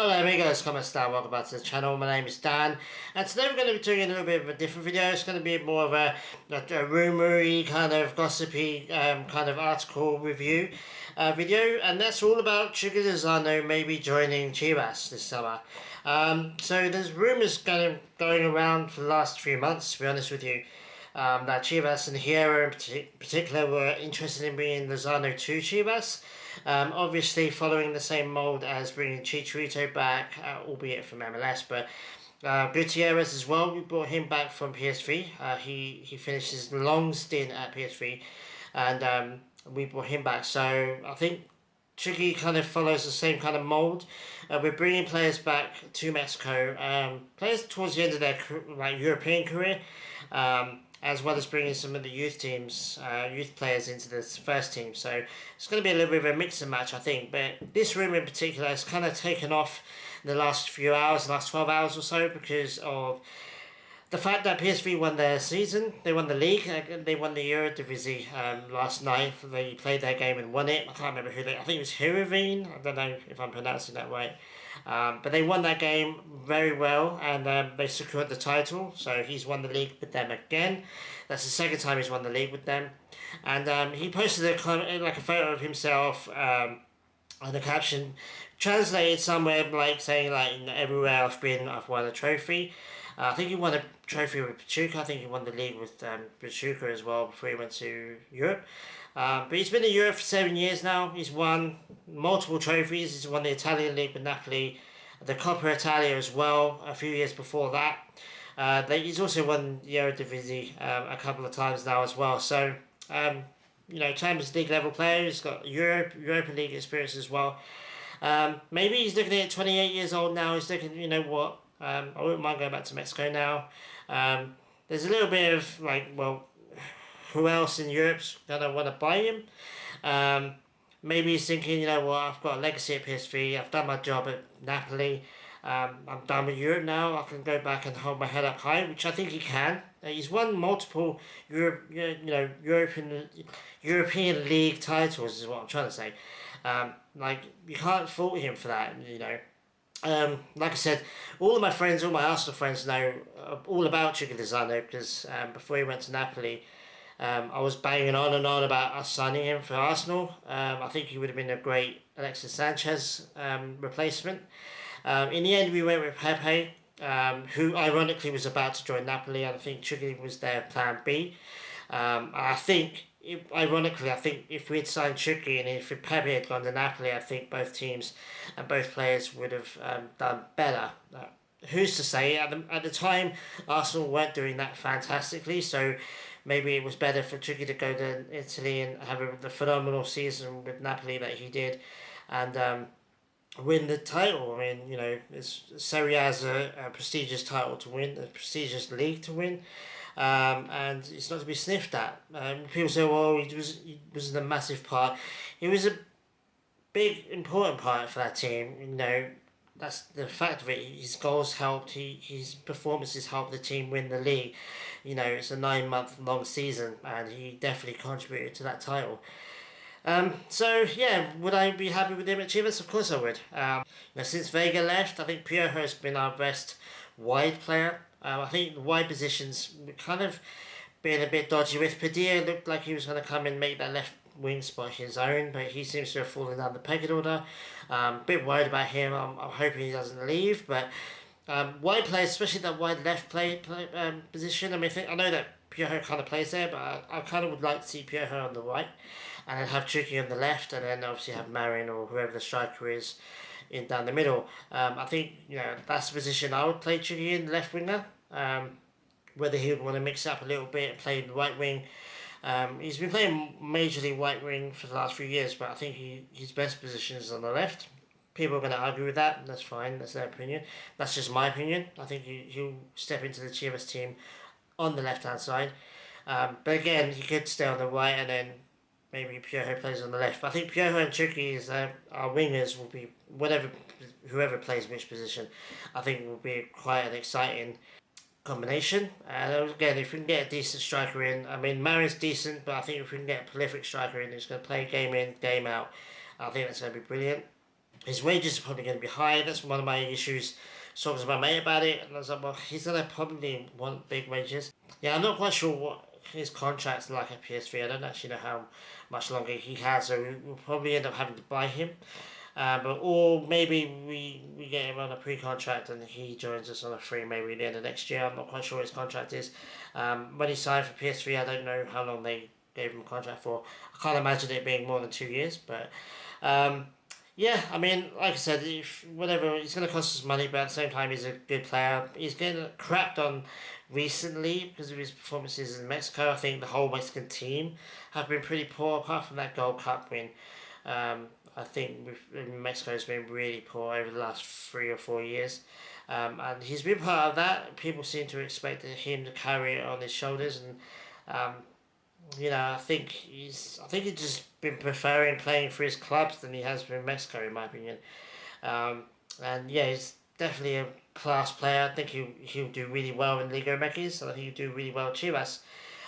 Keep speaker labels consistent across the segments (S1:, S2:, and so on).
S1: Hello amigos, ¿cómo están? Welcome back to the channel. My name is Dan, and today we're going to be doing a little bit of a different video. It's going to be more of a rumory, kind of gossipy kind of article review video, and that's all about Chucky Lozano maybe joining Chivas this summer. So there's rumours going around for the last few months, to be honest with you, that Chivas and Hierro in particular were interested in bringing Lozano to Chivas. Obviously following the same mould as bringing Chicharito back, albeit from MLS, but Gutierrez as well, we brought him back from PSV. He finished his long stint at PSV, and we brought him back. So I think Chucky kind of follows the same kind of mould. We're bringing players back to Mexico, players towards the end of their European career, as well as bringing some of the youth teams, youth players into this first team. So it's going to be a little bit of a mix and match, I think. But this room in particular has kind of taken off in the last few hours, the last 12 hours or so, because of the fact that PSV won their season. They won the league. They won the Eredivisie last night. They played their game and won it. I can't remember who they... I think it was Heerenveen. I don't know if I'm pronouncing that right. But they won that game very well, and they secured the title. So he's won the league with them again. That's the second time he's won the league with them. And he posted a photo of himself, and the caption translated somewhere saying everywhere I've been, I've won a trophy. I think he won a trophy with Pachuca. I think he won the league with Pachuca as well before he went to Europe. But he's been in Europe for 7 years now. He's won multiple trophies. He's won the Italian league with Napoli, the Coppa Italia as well a few years before that. He's also won the Eredivisie a couple of times now as well. So, Champions League level player. He's got Europa League experience as well. Maybe he's looking at 28 years old now. He's looking, you know what? I wouldn't mind going back to Mexico now. There's a little bit of who else in Europe's gonna want to buy him? Maybe he's thinking, you know what, I've got a legacy at PSV. I've done my job at Napoli. I'm done with Europe now. I can go back and hold my head up high, which I think he can. He's won multiple European League titles, is what I'm trying to say. You can't fault him for that, you know. Like I said, all of my friends, all my Arsenal friends know all about Chucky Lozano because before he went to Napoli, I was banging on and on about us signing him for Arsenal. I think he would have been a great Alexis Sanchez replacement. In the end, we went with Pepe, who ironically was about to join Napoli. I think Chucky was their plan B. I think if we had signed Chucky and if Pepe had gone to Napoli, I think both teams and both players would have done better. Who's to say? At the time, Arsenal weren't doing that fantastically, so maybe it was better for Chucky to go to Italy and have the phenomenal season with Napoli that he did, and win the title. I mean, you know, Serie A is a prestigious title to win, a prestigious league to win. And it's not to be sniffed at. People say, well, he was a massive part. He was a big, important part for that team. You know, that's the fact of it. His goals helped. His performances helped the team win the league. You know, it's a 9-month-long season, and he definitely contributed to that title. So yeah, would I be happy with him at Chivas? Of course I would. Since Vega left, I think Piojo has been our best wide player. I think the wide positions kind of been a bit dodgy with. Padilla looked like he was going to come and make that left wing spot his own, but he seems to have fallen down the pecking order. A bit worried about him. I'm hoping he doesn't leave, but wide players, especially that wide left position. I mean, I know that Piojo kind of plays there, but I kind of would like to see Piojo on the right, and then have Chucky on the left, and then obviously have Marin or whoever the striker is in down the middle. I think, you know, that's the position I would play Chucky in, left winger. Whether he would want to mix it up a little bit and play the right wing. He's been playing majorly right wing for the last few years, but I think his best position is on the left. People are going to argue with that. That's fine. That's their opinion. That's just my opinion. I think he'll step into the Chivas team on the left-hand side. But again, he could stay on the right and then maybe Piojo plays on the left. But I think Piojo and Chucky our wingers will be whoever plays which position. I think will be quite an exciting combination. And again, if we can get a decent striker in, I mean Marin's decent, but I think if we can get a prolific striker in who's going to play game in, game out, I think that's going to be brilliant. his wages are probably going to be high. That's one of my issues. Talking to my mate about it, and I was like, well, he's going to probably want big wages. Yeah, I'm not quite sure what his contract's like at PSV. I don't actually know how much longer he has, so we'll probably end up having to buy him. Or maybe we get him on a pre-contract and he joins us on a free maybe at the end of next year. I'm not quite sure what his contract is. When he signed for PSV, I don't know how long they gave him a contract for. I can't imagine it being more than 2 years, but um, yeah, I mean, like I said, if whatever, it's going to cost us money, but at the same time, he's a good player. He's getting crapped on recently because of his performances in Mexico. I think the whole Mexican team have been pretty poor, apart from that Gold Cup win. I think Mexico has been really poor over the last 3 or 4 years. And he's been part of that. People seem to expect him to carry it on his shoulders, and um, I think he's just been preferring playing for his clubs than he has for in Mexico, in my opinion. And yeah, he's definitely a class player. I think he'll do really well in Liga MX. I think he'll do really well at Chivas,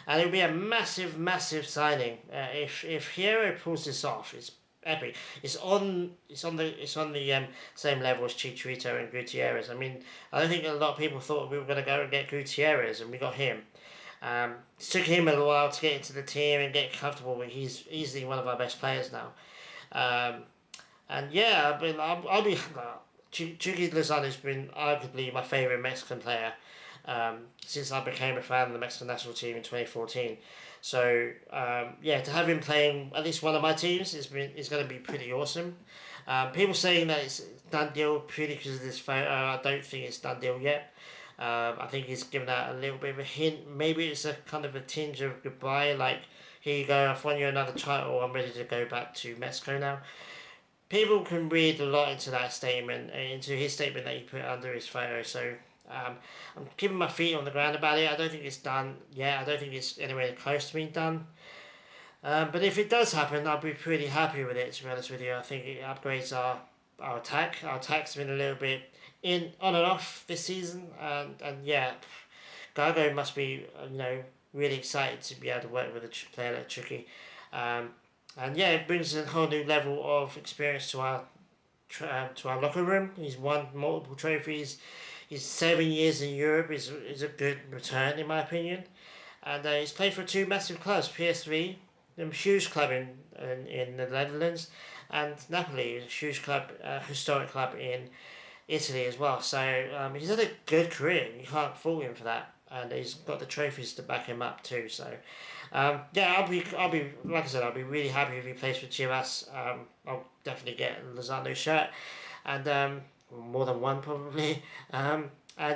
S1: and it'll be a massive, massive signing. If Hierro pulls this off, it's epic. It's on the same level as Chicharito and Gutierrez. I mean, I don't think a lot of people thought we were going to go and get Gutierrez, and we got him. It took him a while to get into the team and get comfortable, but he's easily one of our best players now. Um, and yeah, I'll be. Chucky Lozano has been arguably my favourite Mexican player since I became a fan of the Mexican national team in 2014. So yeah, to have him playing at least one of my teams is going to be pretty awesome. People saying that it's done deal purely because of this photo. I don't think it's done deal yet. I think he's given out a little bit of a hint. Maybe it's a kind of a tinge of goodbye, like, here you go, I've won you another title, I'm ready to go back to Mexico now. People can read a lot into that statement, into his statement that he put under his photo, so I'm keeping my feet on the ground about it. I don't think it's done yet. I don't think it's anywhere close to being done. But if it does happen, I'll be pretty happy with it, to be honest with you. I think it upgrades our attack. Our attack's been a little bit on and off this season, and yeah, Gago must be really excited to be able to work with a player like Chucky, and yeah, it brings a whole new level of experience to our locker room. He's won multiple trophies. His 7 years in Europe is a good return, in my opinion, and he's played for two massive clubs, PSV, a huge club in the Netherlands, and Napoli, a huge club, historic club in Italy as well. So he's had a good career. You can't fault him for that, and he's got the trophies to back him up too. So yeah, I'll be like I said, I'll be really happy if he plays for Chivas. I'll definitely get a Lozano shirt, and more than one probably. And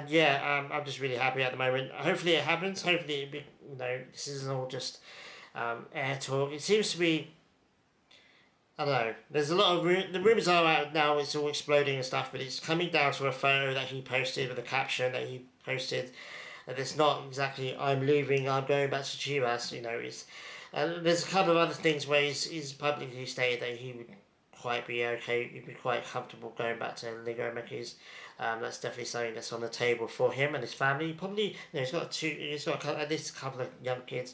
S1: yeah, I'm just really happy at the moment. Hopefully it happens. Hopefully this isn't all just air talk. It seems to be. I don't know. There's a lot of the rumors are out now. It's all exploding and stuff, but it's coming down to a photo that he posted with a caption that he posted. And it's not exactly "I'm leaving, I'm going back to Chivas." It's there's a couple of other things where he's publicly stated that he would quite be okay. He'd be quite comfortable going back to Liga MX. That's definitely something that's on the table for him and his family. Probably, he's got at least a couple of young kids.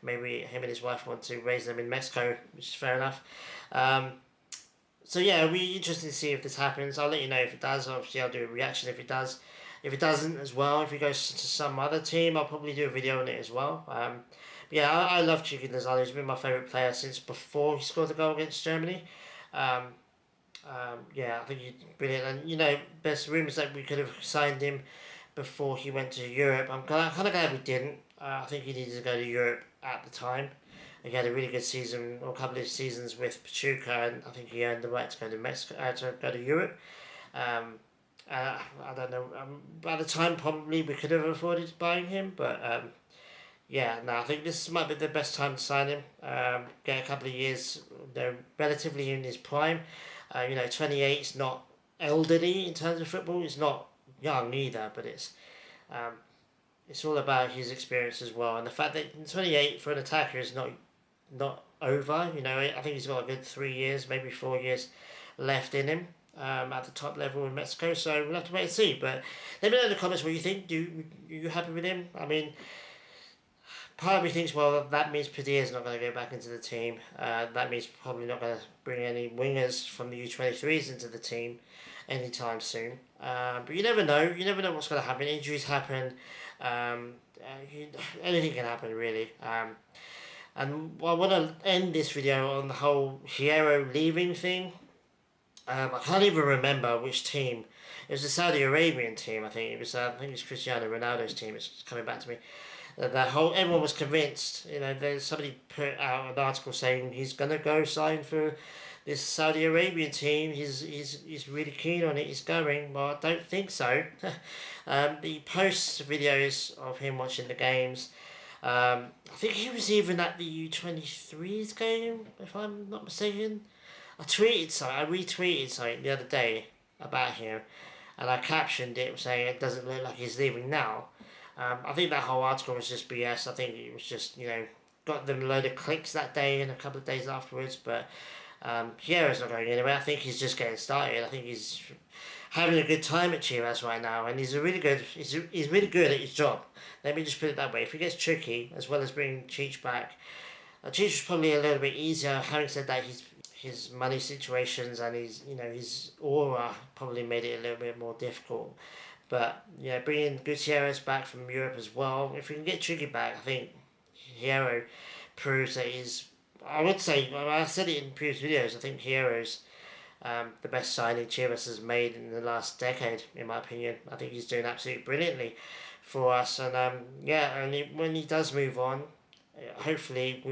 S1: Maybe him and his wife want to raise them in Mexico, which is fair enough. So yeah, it'll be interesting to see if this happens. I'll let you know if it does. Obviously, I'll do a reaction if it does. If it doesn't as well, if he goes to some other team, I'll probably do a video on it as well. But yeah, I love Chucky Lozano. He's been my favourite player since before he scored the goal against Germany. Yeah, I think he's brilliant. And there's rumours that we could have signed him before he went to Europe. I'm kind of glad we didn't. I think he needed to go to Europe at the time. He had a really good season, or a couple of seasons with Pachuca, and I think he earned the right to go to Mexico, to go to Europe. I don't know. By the time, probably we could have afforded buying him, but yeah, no, I think this might be the best time to sign him. Get a couple of years, relatively in his prime. 28 is not elderly in terms of football. It's not young either, but it's all about his experience as well, and the fact that 28 for an attacker is not over. I think he's got a good 3 years, maybe 4 years left in him at the top level in Mexico. So we'll have to wait and see. But let me know in the comments what you think. You happy with him? I mean, part of me thinks, well, that means Padilla's not going to go back into the team. That means probably not going to bring any wingers from the U23s into the team anytime soon. But you never know. You never know what's going to happen. Injuries happen. Anything can happen, really. And I want to end this video on the whole Hierro leaving thing. I can't even remember which team. It was the Saudi Arabian team, I think. I think it was Cristiano Ronaldo's team. It's coming back to me. Everyone was convinced. There's somebody put out an article saying he's gonna go sign for this Saudi Arabian team. He's really keen on it. He's going. Well, I don't think so. The post videos of him watching the games. I think he was even at the U23s game, if I'm not mistaken. I retweeted something the other day about him, and I captioned it saying it doesn't look like he's leaving now. I think that whole article was just BS. I think it was just, got them a load of clicks that day and a couple of days afterwards, but Hierro's not going anywhere. I think he's just getting started. I think he's having a good time at Chivas right now, and he's really good at his job. Let me just put it that way. If he gets Chucky, as well as bringing Cheech back, Cheech was probably a little bit easier. Having said that, his money situations and his aura probably made it a little bit more difficult. But bringing Gutierrez back from Europe as well. If we can get Chucky back, I think Hierro proves that he's. I would say, I said it in previous videos. I think Hierro's the best signing Chivas has made in the last decade, in my opinion. I think he's doing absolutely brilliantly for us, and when he does move on, hopefully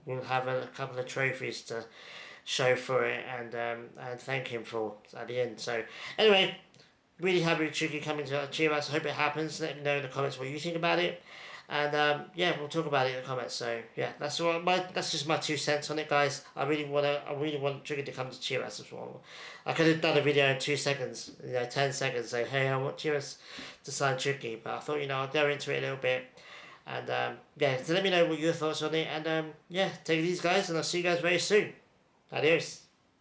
S1: we'll have a couple of trophies to show for it and thank him for at the end. So anyway, really happy with Chucky coming to Chivas. Hope it happens. Let me know in the comments what you think about it, and we'll talk about it in the comments. So that's just my 2 cents on it, guys. I really want Chucky to come to Chivas as well. I could have done a video in 2 seconds, 10 seconds, say, hey, I want Chivas to sign Chucky, but I thought I'll go into it a little bit. And so let me know what your thoughts on it, and take it easy, guys, and I'll see you guys very soon. Adios.